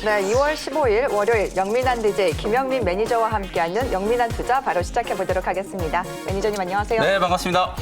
네, 2월 15일 월요일 영민한 DJ 김영민 매니저와 함께하는 영민한 투자 바로 시작해보도록 하겠습니다. 매니저님 안녕하세요. 네, 반갑습니다.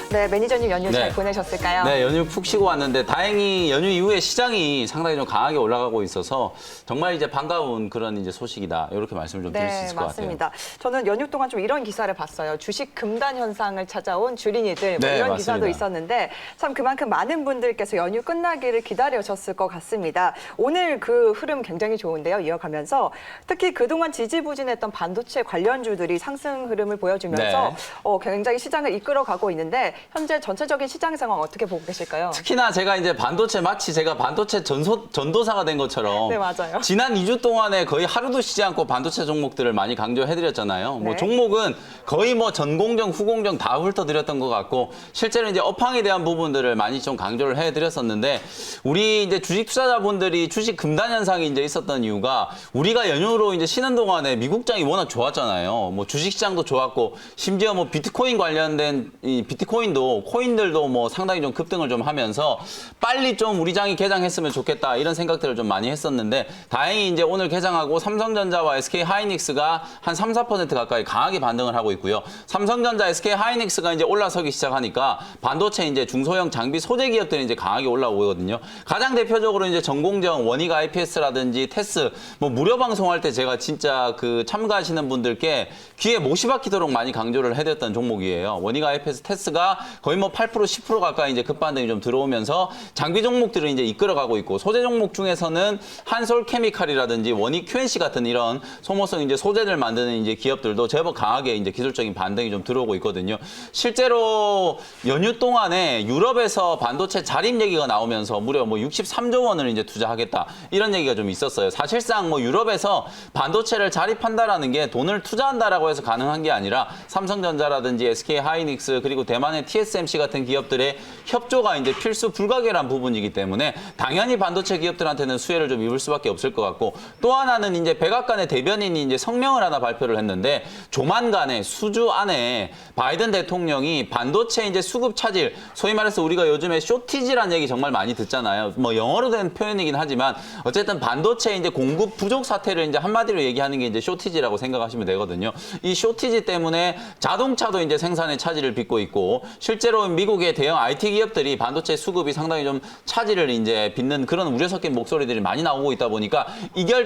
네, 매니저님 연휴 잘 네. 보내셨을까요? 네, 연휴 푹 쉬고 왔는데 다행히 연휴 이후에 시장이 상당히 좀 강하게 올라가고 있어서 정말 이제 반가운 그런 이제 소식이다. 이렇게 말씀을 좀 드릴 수 있을 것 같아요. 네, 맞습니다. 저는 연휴 동안 좀 이런 기사를 봤어요. 주식 금단 현상을 찾아온 주린이들 뭐 네, 이런 맞습니다. 기사도 있었는데 참 그만큼 많은 분들께서 연휴 끝나기를 기다리셨을 것 같습니다. 오늘 그 흐름 굉장히 좋은데요. 이어가면서 특히 그동안 지지부진했던 반도체 관련주들이 상승 흐름을 보여주면서 네. 굉장히 시장을 이끌어가고 있는데 현재 전체적인 시장 상황 어떻게 보고 계실까요? 특히나 제가 이제 반도체 마치 제가 반도체 전도사가 된 것처럼 네, 맞아요. 지난 2주 동안에 거의 하루도 쉬지 않고 반도체 종목들을 많이 강조해드렸잖아요. 뭐 네. 종목은 거의 뭐 전공정, 후공정 다 훑어드렸던 것 같고 실제로 이제 업황에 대한 부분들을 많이 좀 강조를 해드렸었는데 우리 이제 주식 투자자분들이 주식 금단 현상이 이제 있었던 이유가 우리가 연휴로 이제 쉬는 동안에 미국장이 워낙 좋았잖아요. 뭐 주식시장도 좋았고 심지어 뭐 비트코인 관련된 이 비트코인도 코인들도 뭐 상당히 좀 급등을 좀 하면서 빨리 좀 우리 장이 개장했으면 좋겠다 이런 생각들을 좀 많이 했었는데 다행히 이제 오늘 개장하고 삼성전자와 SK하이닉스가 한 3, 4% 가까이 강하게 반등을 하고 있고요. 삼성전자, SK하이닉스가 이제 올라서기 시작하니까 반도체 이제 중소형 장비 소재 기업들이 이제 강하게 올라오거든요. 가장 대표적으로 이제 전공정, 원익 IPS라든지 테스 뭐 무료 방송할 때 제가 진짜 그 참가하시는 분들께 귀에 못이 박히도록 많이 강조를 해드렸던 종목이에요. 원익 IPS 테스가 거의 뭐 8%, 10% 가까이 이제 급반등이 좀 들어오면서 장비 종목들을 이제 이끌어가고 있고 소재 종목 중에서는 한솔케미칼이라든지 원익 QNC 같은 이런 소모성 이제 소재를 만드는 이제 기업들도 제법 강하게 이제 기술적인 반등이 좀 들어오고 있거든요. 실제로 연휴 동안에 유럽에서 반도체 자립 얘기가 나오면서 무려 뭐 63조 원을 이제 투자하겠다 이런 얘기가 좀 있었어요. 사실상 뭐 유럽에서 반도체를 자립한다라는 게 돈을 투자한다라고 해서 가능한 게 아니라 삼성전자라든지 SK하이닉스 그리고 대만의 TSMC 같은 기업들의 협조가 이제 필수 불가결한 부분이기 때문에 당연히 반도체 기업들한테는 수혜를 좀 입을 수밖에 없을 것 같고 또 하나는 이제 백악관의 대변인이 이제 성명을 하나 발표를 했는데 조만간에 수주 안에 바이든 대통령이 반도체 이제 수급 차질 소위 말해서 우리가 요즘에 쇼티지란 얘기 정말 많이 듣잖아요. 뭐 영어로 된 표현이긴 하지만 어쨌든 반도체 이제 공급 부족 사태를 이제 한마디로 얘기하는 게 이제 쇼티지라고 생각하시면 되거든요. 이 쇼티지 때문에 자동차도 이제 생산에 차질을 빚고 있고 실제로 미국의 대형 IT 기업들이 반도체 수급이 상당히 좀 차질을 이제 빚는 그런 우려 섞인 목소리들이 많이 나오고 있다 보니까 이걸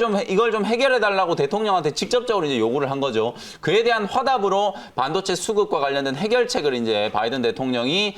좀 해결해 달라고 대통령한테 직접적으로 이제 요구를 한 거죠. 그에 대한 화답으로 반도체 수급과 관련된 해결책을 이제 바이든 대통령이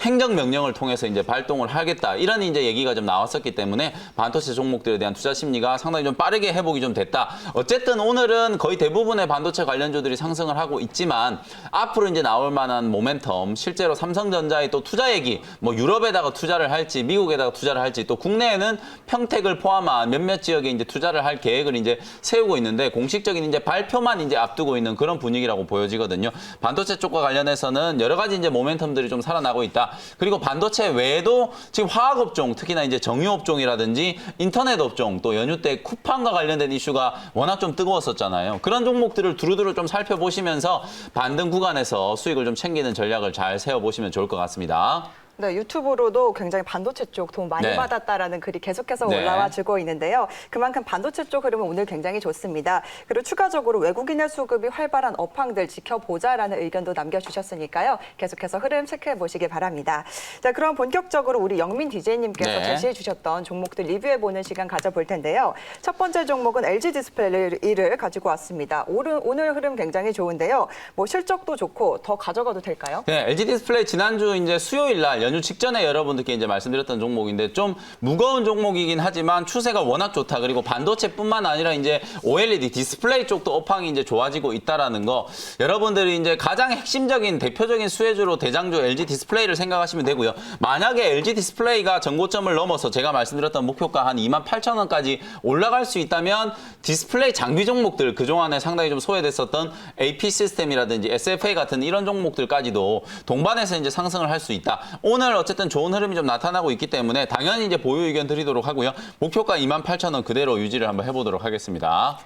행정명령을 통해서 이제 발동을 하겠다. 이런 이제 얘기가 좀 나왔었기 때문에 반도체 종목들에 대한 투자 심리가 상당히 좀 빠르게 회복이 좀 됐다. 어쨌든 오늘은 거의 대부분의 반도체 관련주들이 상승을 하고 있지만 앞으로 이제 나올 만한 모멘텀, 실제로 삼성전자의 또 투자 얘기, 뭐 유럽에다가 투자를 할지, 미국에다가 투자를 할지, 또 국내에는 평택을 포함한 몇몇 지역에 이제 투자를 할 계획을 이제 세우고 있는데 공식적인 이제 발표만 이제 앞두고 있는 그런 분위기라고 보여지거든요. 반도체 쪽과 관련해서는 여러 가지 이제 모멘텀들이 좀 살아나고 있다. 그리고 반도체 외에도 지금 화학업종, 특히나 이제 정유업종이라든지 인터넷 업종, 또 연휴 때 쿠팡과 관련된 이슈가 워낙 좀 뜨거웠었잖아요. 그런 종목들을 두루두루 좀 살펴보시면서 반등 구간에서 수익을 좀 챙기는 전략을 잘 세워보시면 좋을 것 같습니다. 네, 유튜브로도 굉장히 반도체 쪽 도움 많이 네. 받았다라는 글이 계속해서 네. 올라와 주고 있는데요. 그만큼 반도체 쪽 흐름은 오늘 굉장히 좋습니다. 그리고 추가적으로 외국인의 수급이 활발한 업황들 지켜보자라는 의견도 남겨주셨으니까요. 계속해서 흐름 체크해 보시기 바랍니다. 자, 그럼 본격적으로 우리 영민 DJ님께서 네. 제시해 주셨던 종목들 리뷰해보는 시간 가져볼 텐데요. 첫 번째 종목은 LG 디스플레이를 가지고 왔습니다. 오늘 흐름 굉장히 좋은데요. 뭐 실적도 좋고 더 가져가도 될까요? 네, LG 디스플레이 지난주 이제 수요일 날 연휴 직전에 여러분들께 이제 말씀드렸던 종목인데 좀 무거운 종목이긴 하지만 추세가 워낙 좋다. 그리고 반도체뿐만 아니라 이제 OLED 디스플레이 쪽도 업황이 이제 좋아지고 있다라는 거. 여러분들이 이제 가장 핵심적인 대표적인 수혜주로 대장주 LG 디스플레이를 생각하시면 되고요. 만약에 LG 디스플레이가 전고점을 넘어서 제가 말씀드렸던 목표가 한 28,000원까지 올라갈 수 있다면 디스플레이 장비 종목들 그동안에 상당히 좀 소외됐었던 AP 시스템이라든지 SFA 같은 이런 종목들까지도 동반해서 이제 상승을 할 수 있다. 오늘 어쨌든 좋은 흐름이 좀 나타나고 있기 때문에 당연히 이제 보유 의견 드리도록 하고요. 목표가 28,000원 그대로 유지를 한번 해보도록 하겠습니다.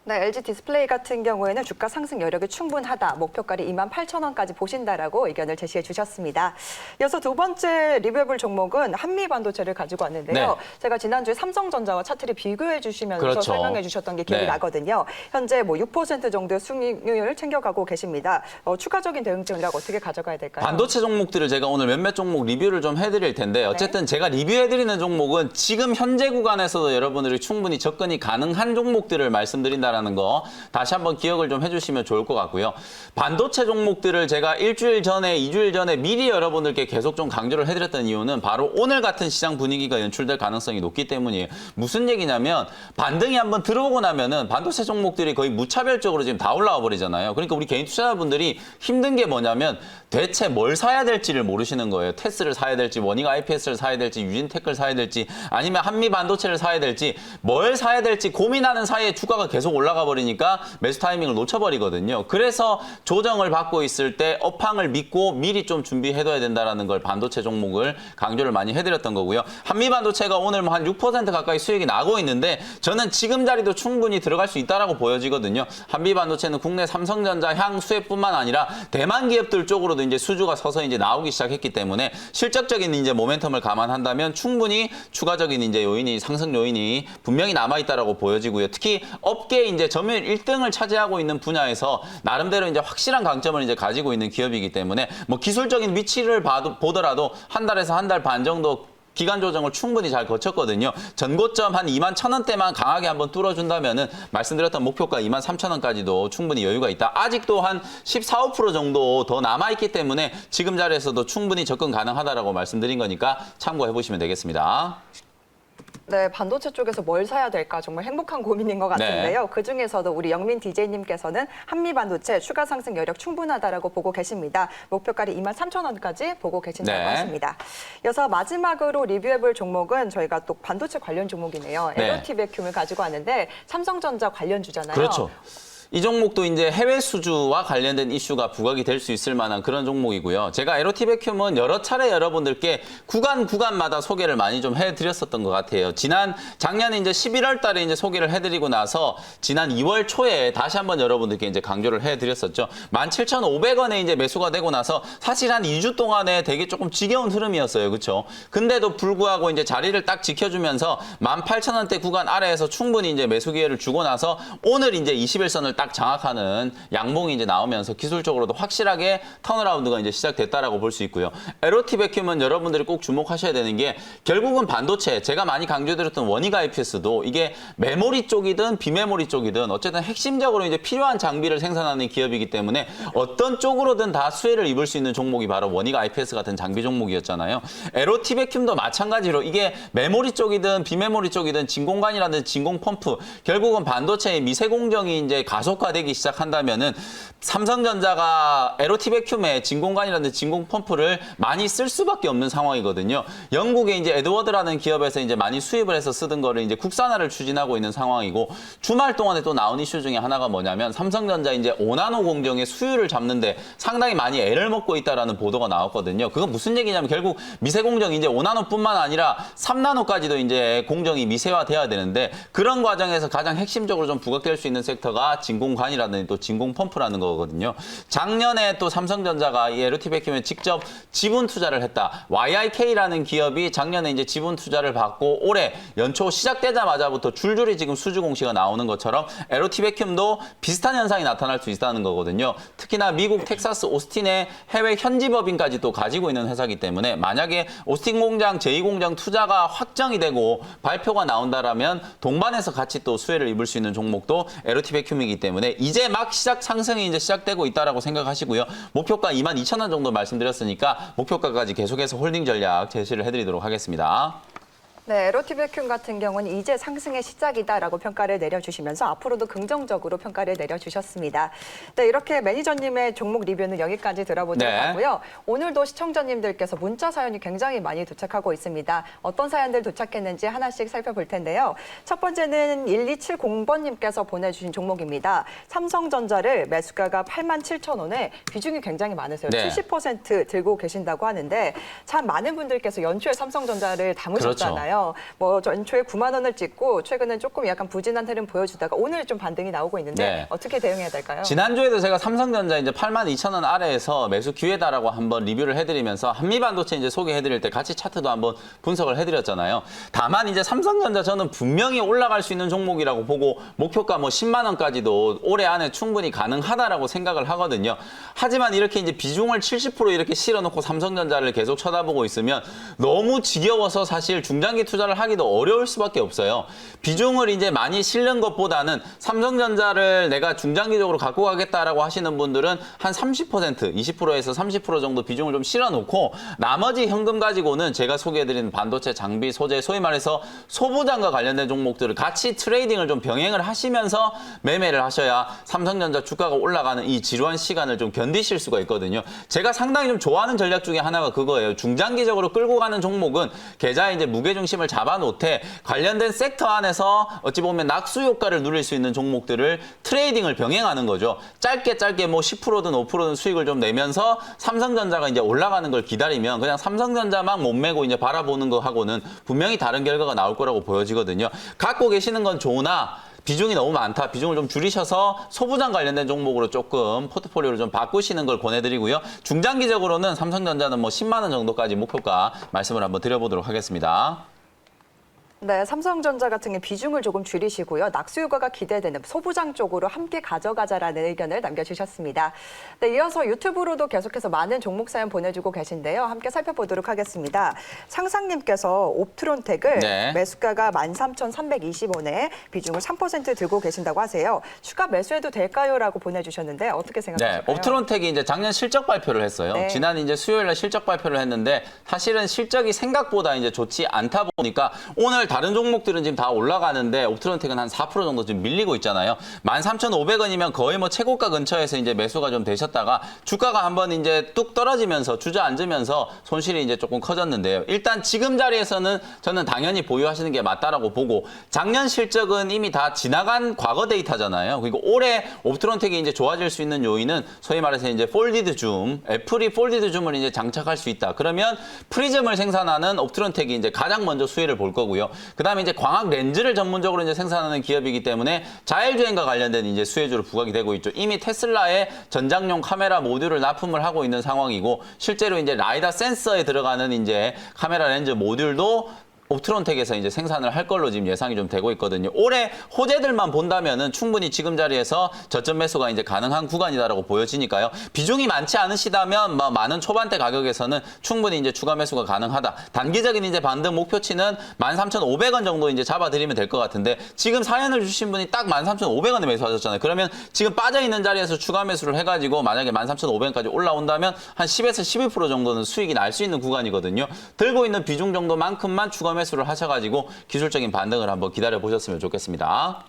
네, LG 디스플레이 같은 경우에는 주가 상승 여력이 충분하다. 목표가를 28,000원까지 보신다라고 의견을 제시해 주셨습니다. 이어서 두 번째 리뷰해볼 종목은 한미반도체를 가지고 왔는데요. 네. 제가 지난주에 삼성전자와 차트를 비교해 주시면서 그렇죠. 설명해 주셨던 게 기억이 네. 나거든요. 현재 뭐 6% 정도의 수익률을 챙겨가고 계십니다. 추가적인 대응 전략 어떻게 가져가야 될까요? 반도체 종목들을 제가 오늘 몇몇 종목 리뷰를 좀 해드릴 텐데 어쨌든 제가 리뷰해드리는 종목은 지금 현재 구간에서도 여러분들이 충분히 접근이 가능한 종목들을 말씀드린다라는 거 다시 한번 기억을 좀 해주시면 좋을 것 같고요. 반도체 종목들을 제가 일주일 전에, 2주일 전에 미리 여러분들께 계속 좀 강조를 해드렸던 이유는 바로 오늘 같은 시장 분위기가 연출될 가능성이 높기 때문이에요. 무슨 얘기냐면 반등이 한번 들어오고 나면은 반도체 종목들이 거의 무차별적으로 지금 다 올라와 버리잖아요. 그러니까 우리 개인 투자자분들이 힘든 게 뭐냐면 대체 뭘 사야 될지를 모르시는 거예요. 테스를 사야 될지, 원익 IPS를 사야 될지, 유진테크를 사야 될지, 아니면 한미 반도체를 사야 될지, 뭘 사야 될지 고민하는 사이에 주가가 계속 올라가 버리니까 매수 타이밍을 놓쳐버리거든요. 그래서 조정을 받고 있을 때 업황을 믿고 미리 좀 준비해둬야 된다는 걸 반도체 종목을 강조를 많이 해드렸던 거고요. 한미 반도체가 오늘 뭐 한 6% 가까이 수익이 나고 있는데 저는 지금 자리도 충분히 들어갈 수 있다라고 보여지거든요. 한미 반도체는 국내 삼성전자, 향수액뿐만 아니라 대만 기업들 쪽으로도 이제 수주가 서서 이제 나오기 시작했기 때문에 실적적인 이제 모멘텀을 감안한다면 충분히 추가적인 이제 요인이 상승 요인이 분명히 남아 있다라고 보여지고요. 특히 업계 이제 점유율 1등을 차지하고 있는 분야에서 나름대로 이제 확실한 강점을 이제 가지고 있는 기업이기 때문에 뭐 기술적인 위치를 보더라도 한 달에서 한 달 반 정도 기간 조정을 충분히 잘 거쳤거든요. 전고점 한 21,000원대만 강하게 한번 뚫어준다면은 말씀드렸던 목표가 23,000원까지도 충분히 여유가 있다. 아직도 한 14, 5% 정도 더 남아있기 때문에 지금 자리에서도 충분히 접근 가능하다라고 말씀드린 거니까 참고해 보시면 되겠습니다. 네, 반도체 쪽에서 뭘 사야 될까 정말 행복한 고민인 것 같은데요. 그중에서도 우리 영민 DJ님께서는 한미반도체 추가 상승 여력 충분하다라고 보고 계십니다. 목표가를 23,000원까지 보고 계신다고 하십니다. 이어서 마지막으로 리뷰해볼 종목은 저희가 또 반도체 관련 종목이네요. LOT 베큐을 가지고 왔는데 삼성전자 관련주잖아요. 그렇죠. 이 종목도 이제 해외 수주와 관련된 이슈가 부각이 될 수 있을 만한 그런 종목이고요. 제가 LOT 베큐은 여러 차례 여러분들께 구간마다 소개를 많이 좀 해드렸었던 것 같아요. 작년에 이제 11월 달에 이제 소개를 해드리고 나서 지난 2월 초에 다시 한번 여러분들께 이제 강조를 해드렸었죠. 17,500원에 이제 매수가 되고 나서 사실 한 2주 동안에 되게 조금 지겨운 흐름이었어요. 그렇죠? 근데도 불구하고 이제 자리를 딱 지켜주면서 18,000원대 구간 아래에서 충분히 이제 매수 기회를 주고 나서 오늘 이제 21선을 딱 장악하는 양봉이 이제 나오면서 기술적으로도 확실하게 턴어라운드가 이제 시작됐다라고 볼 수 있고요. LOT 베큐은 여러분들이 꼭 주목하셔야 되는 게 결국은 반도체, 제가 많이 강조드렸던 원익 IPS도 이게 메모리 쪽이든 비메모리 쪽이든 어쨌든 핵심적으로 이제 필요한 장비를 생산하는 기업이기 때문에 어떤 쪽으로든 다 수혜를 입을 수 있는 종목이 바로 원익 IPS 같은 장비 종목이었잖아요. LOT 베큐도 마찬가지로 이게 메모리 쪽이든 비메모리 쪽이든 진공관이라든 진공 펌프, 결국은 반도체의 미세 공정이 이제 가속화되기 시작한다면은 삼성전자가 LOT 베큐에 진공관이라든 진공 펌프를 많이 쓸 수밖에 없는 상황이거든요. 영국의 이제 에드워드라는 기업에서 이제 많이 수입을 해서 쓰던 거를 이제 국산화를 추진하고 있는 상황이고 주말 동안에 또 나온 이슈 중에 하나가 뭐냐면 삼성전자 이제 5나노 공정의 수율을 잡는데 상당히 많이 애를 먹고 있다라는 보도가 나왔거든요. 그건 무슨 얘기냐면 결국 미세 공정이 이제 5나노뿐만 아니라 3나노까지도 이제 공정이 미세화돼야 되는데 그런 과정에서 가장 핵심적으로 좀 부각될 수 있는 섹터가 진공관이라든지 또 진공 펌프라는 거거든요. 작년에 또 삼성전자가 이 LOT 베큐에 직접 지분 투자를 했다. YIK라는 기업이 작년에 이제 지분 투자를 받고 올해 연초 시작되자마자부터 줄줄이 지금 수주 공시가 나오는 것처럼 LOT 베큐도 비슷한 현상이 나타날 수 있다는 거거든요. 특히나 미국 텍사스 오스틴의 해외 현지 법인까지 또 가지고 있는 회사이기 때문에 만약에 오스틴 공장, 제2공장 투자가 확정이 되고 발표가 나온다라면 동반해서 같이 또 수혜를 입을 수 있는 종목도 LOT 베큐이기 때문에 이제 막 상승이 이제 시작되고 있다라고 생각하시고요. 목표가 22,000원 정도 말씀드렸으니까 목표가까지 계속해서 홀딩 전략 제시를 해드리도록 하겠습니다. 네, LOT 베큐 같은 경우는 이제 상승의 시작이다라고 평가를 내려주시면서 앞으로도 긍정적으로 평가를 내려주셨습니다. 네, 이렇게 매니저님의 종목 리뷰는 여기까지 들어보도록 하고요. 오늘도 시청자님들께서 문자 사연이 굉장히 많이 도착하고 있습니다. 어떤 사연들 도착했는지 하나씩 살펴볼 텐데요. 첫 번째는 1270번님께서 보내주신 종목입니다. 삼성전자를 매수가가 87,000원에 비중이 굉장히 많으세요. 70% 들고 계신다고 하는데 참 많은 분들께서 연초에 삼성전자를 담으셨잖아요. 있잖아요. 뭐 전초에 9만 원을 찍고 최근엔 조금 약간 부진한 흐름 보여주다가 오늘 좀 반등이 나오고 있는데 네. 어떻게 대응해야 될까요? 지난주에도 제가 삼성전자 이제 82,000원 아래에서 매수 기회다라고 한번 리뷰를 해드리면서 한미반도체 이제 소개해드릴 때 같이 차트도 한번 분석을 해드렸잖아요. 다만 이제 삼성전자 저는 분명히 올라갈 수 있는 종목이라고 보고 목표가 뭐 10만 원까지도 올해 안에 충분히 가능하다라고 생각을 하거든요. 하지만 이렇게 이제 비중을 70% 이렇게 실어놓고 삼성전자를 계속 쳐다보고 있으면 너무 지겨워서 사실 중장기 투자를 하기도 어려울 수밖에 없어요. 비중을 이제 많이 실는 것보다는 삼성전자를 내가 중장기적으로 갖고 가겠다라고 하시는 분들은 한 30%, 20%에서 30% 정도 비중을 좀 실어놓고 나머지 현금 가지고는 제가 소개해드린 반도체, 장비, 소재, 소위 말해서 소부장과 관련된 종목들을 같이 트레이딩을 좀 병행을 하시면서 매매를 하셔야 삼성전자 주가가 올라가는 이 지루한 시간을 좀 견디실 수가 있거든요. 제가 상당히 좀 좋아하는 전략 중에 하나가 그거예요. 중장기적으로 끌고 가는 종목은 계좌에 이제 무게중심을 잡아놓되 관련된 섹터 안에서 어찌 보면 낙수 효과를 누릴 수 있는 종목들을 트레이딩을 병행하는 거죠. 짧게 뭐 10%든 5%든 수익을 좀 내면서 삼성전자가 이제 올라가는 걸 기다리면 그냥 삼성전자만 못 메고 이제 바라보는 거 하고는 분명히 다른 결과가 나올 거라고 보여지거든요. 갖고 계시는 건 좋으나 비중이 너무 많다. 비중을 좀 줄이셔서 소부장 관련된 종목으로 조금 포트폴리오를 좀 바꾸시는 걸 권해드리고요. 중장기적으로는 삼성전자는 뭐 10만 원 정도까지 목표가 말씀을 한번 드려보도록 하겠습니다. 네, 삼성전자 같은 경우 비중을 조금 줄이시고요. 낙수 효과가 기대되는 소부장 쪽으로 함께 가져가자라는 의견을 남겨주셨습니다. 네, 이어서 유튜브로도 계속해서 많은 종목 사연 보내주고 계신데요. 함께 살펴보도록 하겠습니다. 상상님께서 옵트론텍을 네. 매수가가 13,320원에 비중을 3% 들고 계신다고 하세요. 추가 매수해도 될까요? 라고 보내주셨는데 어떻게 네, 생각하실까요? 옵트론텍이 이제 작년 실적 발표를 했어요. 네. 지난 이제 수요일날 실적 발표를 했는데 사실은 실적이 생각보다 이제 좋지 않다 보니까 오늘 다른 종목들은 지금 다 올라가는데 옵트론텍은 한 4% 정도 지금 밀리고 있잖아요. 13,500원이면 거의 뭐 최고가 근처에서 이제 매수가 좀 되셨다가 주가가 한번 이제 뚝 떨어지면서 주저앉으면서 손실이 이제 조금 커졌는데요. 일단 지금 자리에서는 저는 당연히 보유하시는 게 맞다라고 보고 작년 실적은 이미 다 지나간 과거 데이터잖아요. 그리고 올해 옵트론텍이 이제 좋아질 수 있는 요인은 소위 말해서 이제 폴디드 줌, 애플이 폴디드 줌을 이제 장착할 수 있다. 그러면 프리즘을 생산하는 옵트론텍이 이제 가장 먼저 수혜를 볼 거고요. 그다음에 이제 광학 렌즈를 전문적으로 이제 생산하는 기업이기 때문에 자율주행과 관련된 이제 수혜주로 부각이 되고 있죠. 이미 테슬라의 전장용 카메라 모듈을 납품을 하고 있는 상황이고 실제로 이제 라이다 센서에 들어가는 이제 카메라 렌즈 모듈도 옵트론텍에서 이제 생산을 할 걸로 지금 예상이 좀 되고 있거든요. 올해 호재들만 본다면은 충분히 지금 자리에서 저점 매수가 이제 가능한 구간이다라고 보여지니까요. 비중이 많지 않으시다면 뭐 많은 초반대 가격에서는 충분히 이제 추가 매수가 가능하다. 단기적인 이제 반등 목표치는 13,500원 정도 이제 잡아드리면 될 것 같은데 지금 사연을 주신 분이 딱 13,500원에 매수하셨잖아요. 그러면 지금 빠져 있는 자리에서 추가 매수를 해가지고 만약에 13,500원까지 올라온다면 한 10에서 12% 정도는 수익이 날 수 있는 구간이거든요. 들고 있는 비중 정도만큼만 추가 매수를 하셔가지고 기술적인 반등을 한번 기다려 보셨으면 좋겠습니다.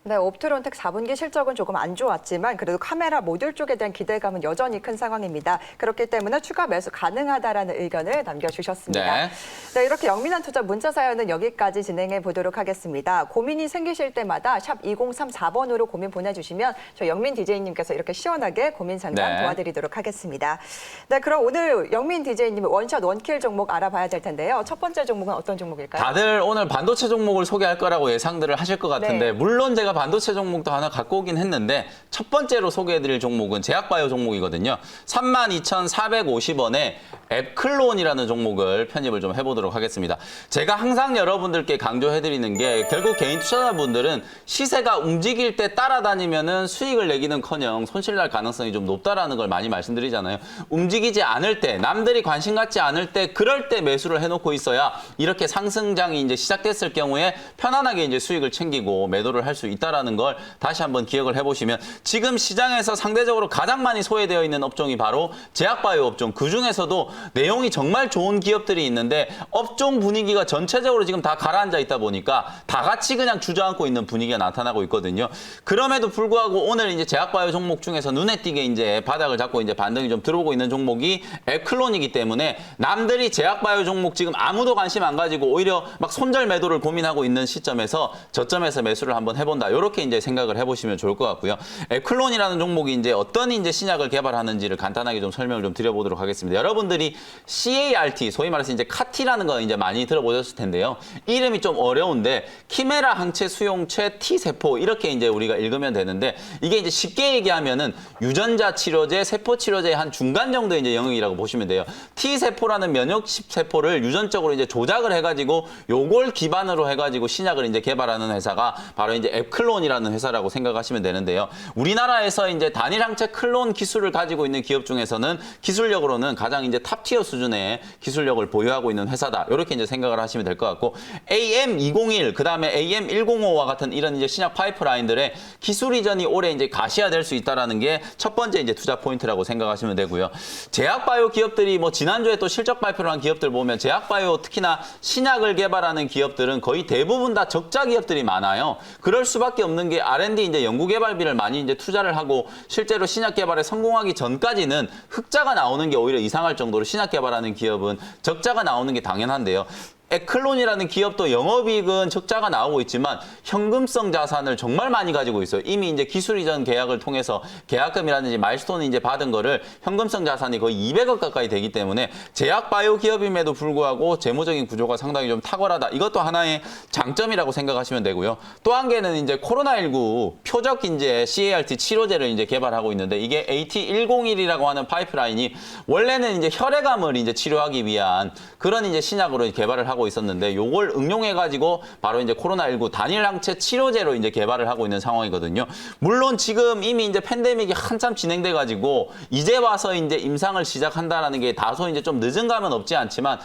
네, 옵트론텍 4분기 실적은 조금 안 좋았지만 그래도 카메라 모듈 쪽에 대한 기대감은 여전히 큰 상황입니다. 그렇기 때문에 추가 매수 가능하다라는 의견을 남겨주셨습니다. 네. 네, 이렇게 영민한 투자 문자 사연은 여기까지 진행해 보도록 하겠습니다. 고민이 생기실 때마다 샵 2034번으로 고민 보내주시면 저 영민 DJ님께서 이렇게 시원하게 고민 상담 네. 도와드리도록 하겠습니다. 네, 그럼 오늘 영민 DJ님 원샷 원킬 종목 알아봐야 될 텐데요. 첫 번째 종목은 어떤 종목일까요? 다들 오늘 반도체 종목을 소개할 거라고 예상들을 하실 것 같은데 네. 물론 제가 반도체 종목도 하나 갖고 오긴 했는데 첫 번째로 소개해드릴 종목은 제약바이오 종목이거든요. 32,450원에 앱클론이라는 종목을 편입을 좀 해보도록 하겠습니다. 제가 항상 여러분들께 강조해드리는 게 결국 개인 투자자분들은 시세가 움직일 때 따라다니면은 수익을 내기는커녕 손실날 가능성이 좀 높다라는 걸 많이 말씀드리잖아요. 움직이지 않을 때, 남들이 관심 갖지 않을 때, 그럴 때 매수를 해놓고 있어야 이렇게 상승장이 이제 시작됐을 경우에 편안하게 이제 수익을 챙기고 매도를 할 수 있다라는 걸 다시 한번 기억을 해보시면 지금 시장에서 상대적으로 가장 많이 소외되어 있는 업종이 바로 제약바이오 업종. 그 중에서도 내용이 정말 좋은 기업들이 있는데 업종 분위기가 전체적으로 지금 다 가라앉아 있다 보니까 다 같이 그냥 주저앉고 있는 분위기가 나타나고 있거든요. 그럼에도 불구하고 오늘 이제 제약바이오 종목 중에서 눈에 띄게 이제 바닥을 잡고 이제 반등이 좀 들어오고 있는 종목이 앱클론이기 때문에 남들이 제약바이오 종목 지금 아무도 관심 안 가지고 오히려 막 손절 매도를 고민하고 있는 시점에서 저점에서 매수를 한번 해본다. 이렇게 이제 생각을 해보시면 좋을 것 같고요. 에클론이라는 종목이 이제 어떤 이제 신약을 개발하는지를 간단하게 좀 설명을 좀 드려보도록 하겠습니다. 여러분들이 CART, 소위 말해서 이제 카티라는 거 이제 많이 들어보셨을 텐데요. 이름이 좀 어려운데 키메라 항체 수용체 T세포 이렇게 이제 우리가 읽으면 되는데 이게 이제 쉽게 얘기하면은 유전자 치료제, 세포 치료제의 한 중간 정도의 이제 영역이라고 보시면 돼요. T세포라는 면역 세포를 유전적으로 이제 조작을 해가지고 요걸 기반으로 해가지고 신약을 이제 개발하는 회사가 바로 이제 에클론이라는 회사라고 생각하시면 되는데요. 우리나라에서 이제 단일 항체 클론 기술을 가지고 있는 기업 중에서는 기술력으로는 가장 이제 탑티어 수준의 기술력을 보유하고 있는 회사다. 이렇게 이제 생각을 하시면 될 것 같고 AM201 그다음에 AM105와 같은 이런 이제 신약 파이프라인들의 기술 이전이 올해 이제 가시화될 수 있다라는 게 첫 번째 이제 투자 포인트라고 생각하시면 되고요. 제약바이오 기업들이 뭐 지난주에 또 실적 발표를 한 기업들 보면 제약바이오 특히나 신약을 개발하는 기업들은 거의 대부분 다 적자 기업들이 많아요. 그럴 수밖에 없는 게 R&D 이제 연구개발비를 많이 이제 투자를 하고 실제로 신약 개발에 성공하기 전까지는 흑자가 나오는 게 오히려 이상할 정도로 신약 개발하는 기업은 적자가 나오는 게 당연한데요. 에클론이라는 기업도 영업이익은 적자가 나오고 있지만 현금성 자산을 정말 많이 가지고 있어요. 이미 이제 기술 이전 계약을 통해서 계약금이라든지 마일스톤을 이제 받은 거를 현금성 자산이 거의 200억 가까이 되기 때문에 제약 바이오 기업임에도 불구하고 재무적인 구조가 상당히 좀 탁월하다. 이것도 하나의 장점이라고 생각하시면 되고요. 또 한 개는 이제 코로나19 표적 이제 CART 치료제를 이제 개발하고 있는데 이게 AT101이라고 하는 파이프라인이 원래는 이제 혈액암을 이제 치료하기 위한 그런 이제 신약으로 개발을 하고 있었는데 요걸 응용해가지고 바로 이제 코로나19 단일 항체 치료제로 이제 개발을 하고 있는 상황이거든요. 물론 지금 이미 이제 팬데믹이 한참 진행돼가지고 이제 와서 이제 임상을 시작한다라는 게 다소 이제 좀 늦은 감은 없지 않지만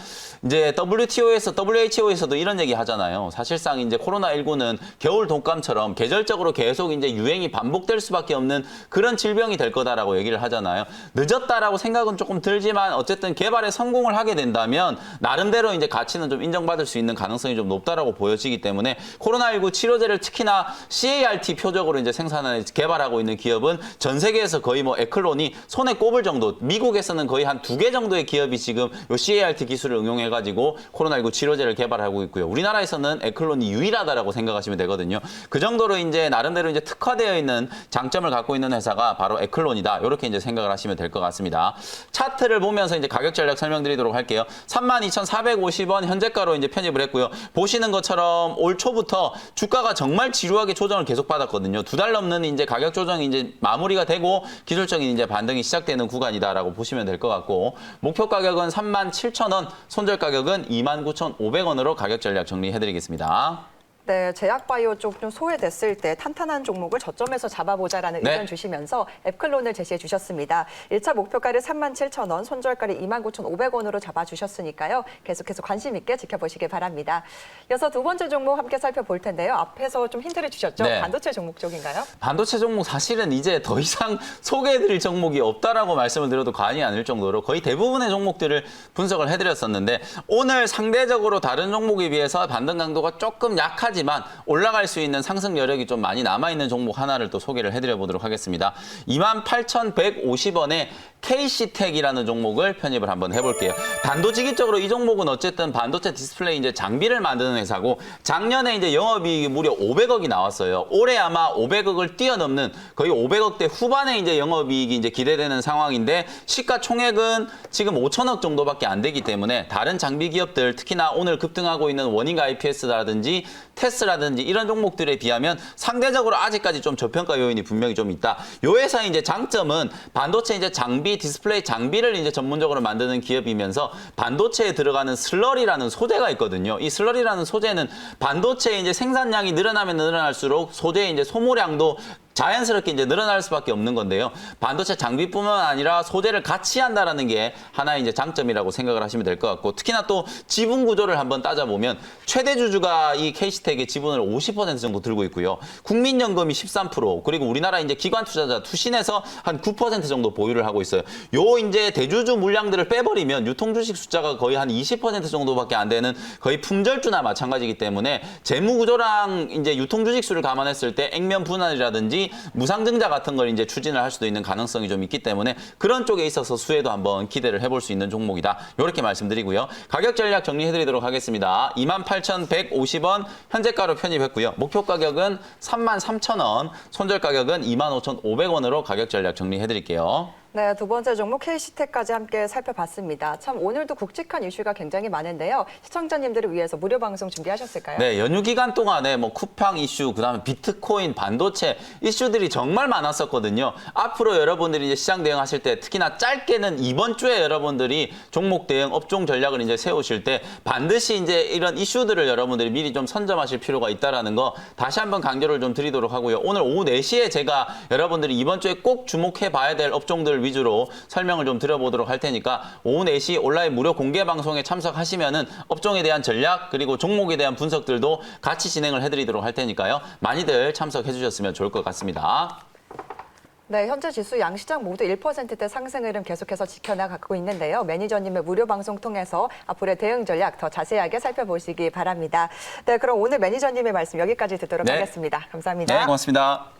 이제 WHO에서도 이런 얘기 하잖아요. 사실상 이제 코로나19는 겨울 독감처럼 계절적으로 계속 이제 유행이 반복될 수밖에 없는 그런 질병이 될 거다라고 얘기를 하잖아요. 늦었다라고 생각은 조금 들지만 어쨌든 개발에 성공을 하게 된다면 나름대로 이제 가치는 좀 인정받을 수 있는 가능성이 좀 높다라고 보여지기 때문에 코로나19 치료제를 특히나 CART 표적으로 이제 개발하고 있는 기업은 전 세계에서 거의 뭐 에클론이 손에 꼽을 정도, 미국에서는 거의 한 2개 정도의 기업이 지금 요 CART 기술을 응용해가지고 코로나19 치료제를 개발하고 있고요. 우리나라에서는 에클론이 유일하다라고 생각하시면 되거든요. 그 정도로 이제 나름대로 이제 특화되어 있는 장점을 갖고 있는 회사가 바로 에클론이다. 이렇게 이제 생각을 하시면 될 것 같습니다. 차트를 보면서 이제 가격 전략 설명드리도록 할게요. 32,450원 현재가로 이제 편입을 했고요. 보시는 것처럼 올 초부터 주가가 정말 지루하게 조정을 계속 받았거든요. 2달 넘는 이제 가격 조정이 이제 마무리가 되고 기술적인 이제 반등이 시작되는 구간이다라고 보시면 될 것 같고 목표 가격은 37,000원, 손절 가격은 29,500원으로 가격 전략 정리해드리겠습니다. 네, 제약바이오 쪽 좀 소외됐을 때 탄탄한 종목을 저점에서 잡아보자라는 네. 의견 주시면서 에클론을 제시해 주셨습니다. 1차 목표가를 37,000원, 손절가를 29,500원으로 잡아주셨으니까요. 계속해서 관심 있게 지켜보시길 바랍니다. 이어서 두 번째 종목 함께 살펴볼 텐데요. 앞에서 좀 힌트를 주셨죠? 네. 반도체 종목 쪽인가요? 반도체 종목 사실은 이제 더 이상 소개해드릴 종목이 없다라고 말씀을 드려도 과언이 아닐 정도로 거의 대부분의 종목들을 분석을 해드렸었는데 오늘 상대적으로 다른 종목에 비해서 반등 강도가 조금 약하지만 올라갈 수 있는 상승 여력이 좀 많이 남아있는 종목 하나를 또 소개를 해드려 보도록 하겠습니다. 28,150원에 KC텍이라는 종목을 편입을 한번 해볼게요. 단도직입적으로 이 종목은 어쨌든 반도체 디스플레이 이제 장비를 만드는 회사고 작년에 이제 영업이익이 무려 500억이 나왔어요. 올해 아마 500억을 뛰어넘는 거의 500억대 후반에 이제 영업이익이 이제 기대되는 상황인데 시가총액은 지금 5천억 정도밖에 안 되기 때문에 다른 장비 기업들 특히나 오늘 급등하고 있는 원인가 IPS라든지 테스라든지 이런 종목들에 비하면 상대적으로 아직까지 좀 저평가 요인이 분명히 좀 있다. 요 회사의 이제 장점은 반도체 이제 장비, 디스플레이 장비를 이제 전문적으로 만드는 기업이면서 반도체에 들어가는 슬러리라는 소재가 있거든요. 이 슬러리라는 소재는 반도체의 이제 생산량이 늘어나면 늘어날수록 소재의 이제 소모량도 자연스럽게 이제 늘어날 수밖에 없는 건데요. 반도체 장비뿐만 아니라 소재를 같이 한다라는 게 하나의 이제 장점이라고 생각을 하시면 될 것 같고 특히나 또 지분 구조를 한번 따져보면 최대 주주가 이 KC텍의 지분을 50% 정도 들고 있고요. 국민연금이 13% 그리고 우리나라 이제 기관 투자자 투신에서 한 9% 정도 보유를 하고 있어요. 요 이제 대주주 물량들을 빼버리면 유통 주식 숫자가 거의 한 20% 정도밖에 안 되는 거의 품절주나 마찬가지이기 때문에 재무 구조랑 이제 유통 주식 수를 감안했을 때 액면 분할이라든지 무상증자 같은 걸 이제 추진을 할 수도 있는 가능성이 좀 있기 때문에 그런 쪽에 있어서 수혜도 한번 기대를 해볼 수 있는 종목이다. 이렇게 말씀드리고요. 가격 전략 정리해드리도록 하겠습니다. 28,150원 현재가로 편입했고요. 목표 가격은 33,000원, 손절 가격은 25,500원으로 가격 전략 정리해드릴게요. 네, 두 번째 종목 KC텍까지 함께 살펴봤습니다. 참 오늘도 굵직한 이슈가 굉장히 많은데요. 시청자님들을 위해서 무료 방송 준비하셨을까요? 네, 연휴 기간 동안에 뭐 쿠팡 이슈, 그다음에 비트코인, 반도체 이슈들이 정말 많았었거든요. 앞으로 여러분들이 이제 시장 대응하실 때 특히나 짧게는 이번 주에 여러분들이 종목 대응, 업종 전략을 이제 세우실 때 반드시 이제 이런 이슈들을 여러분들이 미리 좀 선점하실 필요가 있다라는 거 다시 한번 강조를 좀 드리도록 하고요. 오늘 오후 4시에 제가 여러분들이 이번 주에 꼭 주목해 봐야 될 업종들 위주로 설명을 좀 드려보도록 할 테니까 오후 4시 온라인 무료 공개 방송에 참석하시면은 업종에 대한 전략 그리고 종목에 대한 분석들도 같이 진행을 해드리도록 할 테니까요. 많이들 참석해 주셨으면 좋을 것 같습니다. 네, 현재 지수 양시장 모두 1%대 상승 흐름 계속해서 지켜나가고 있는데요. 매니저님의 무료 방송 통해서 앞으로의 대응 전략 더 자세하게 살펴보시기 바랍니다. 네, 그럼 오늘 매니저님의 말씀 여기까지 듣도록 네. 하겠습니다. 감사합니다. 네, 고맙습니다.